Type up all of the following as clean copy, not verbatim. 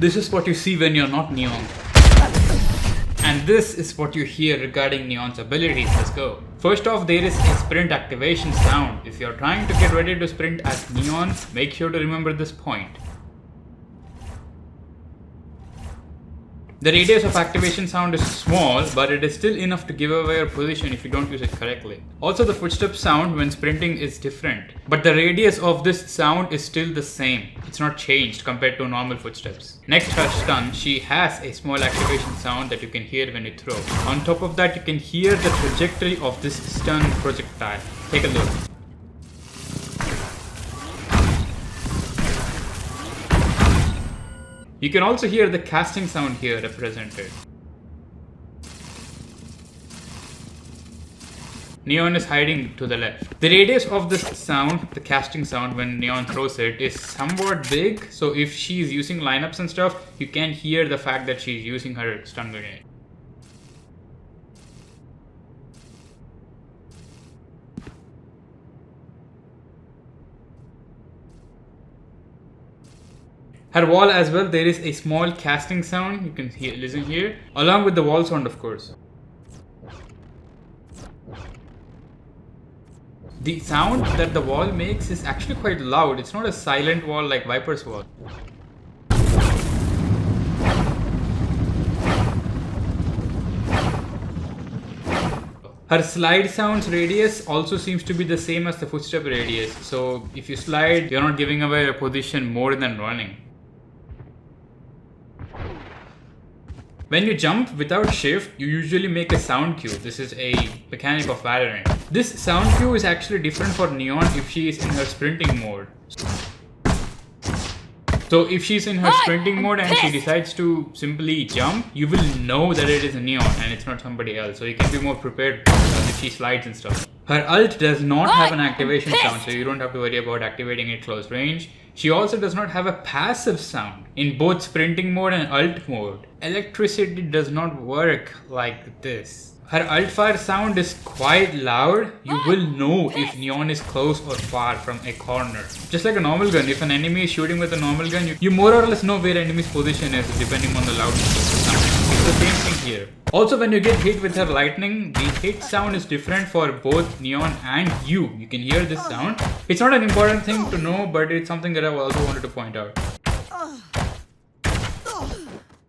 This is what you see when you're not Neon. And this is what you hear regarding Neon's abilities. Let's go. First off, there is a sprint activation sound. If you're trying to get ready to sprint as Neon, make sure to remember this point. The radius of activation sound is small, but it is still enough to give away your position if you don't use it correctly. Also, the footstep sound when sprinting is different, but the radius of this sound is still the same. It's not changed compared to normal footsteps. Next, her stun. She has a small activation sound that you can hear when you throw. On top of that, you can hear the trajectory of this stun projectile. Take a look. You can also hear the casting sound here represented. Neon is hiding to the left. The radius of this sound, the casting sound when Neon throws it, is somewhat big. So if she's using lineups and stuff, you can hear the fact that she's using her stun grenade. Her wall as well, there is a small casting sound, you can listen here, along with the wall sound of course. The sound that the wall makes is actually quite loud, it's not a silent wall like Viper's wall. Her slide sound's radius also seems to be the same as the footstep radius, so if you slide, you're not giving away your position more than running. When you jump without shift, you usually make a sound cue. This is a mechanic of valorant. This sound cue is actually different for Neon if she is in her sprinting mode. So if she's in her sprinting mode and she decides to simply jump, you will know that it is a Neon and it's not somebody else. So you can be more prepared if she slides and stuff. Her ult does not have an activation sound, so you don't have to worry about activating it close range. She also does not have a passive sound in both sprinting mode and ult mode. Electricity does not work like this. Her ult fire sound is quite loud. You will know if Neon is close or far from a corner. Just like a normal gun, if an enemy is shooting with a normal gun, you more or less know where enemy's position is depending on the loudness of the sound. It's the same thing here. Also, when you get hit with her lightning, the hit sound is different for both Neon and you. You can hear this sound. It's not an important thing to know, but it's something that I also wanted to point out.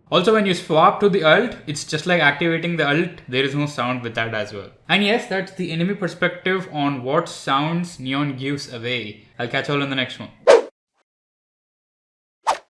Also, when you swap to the ult, it's just like activating the ult. There is no sound with that as well. And yes, that's the enemy perspective on what sounds Neon gives away. I'll catch you all in the next one.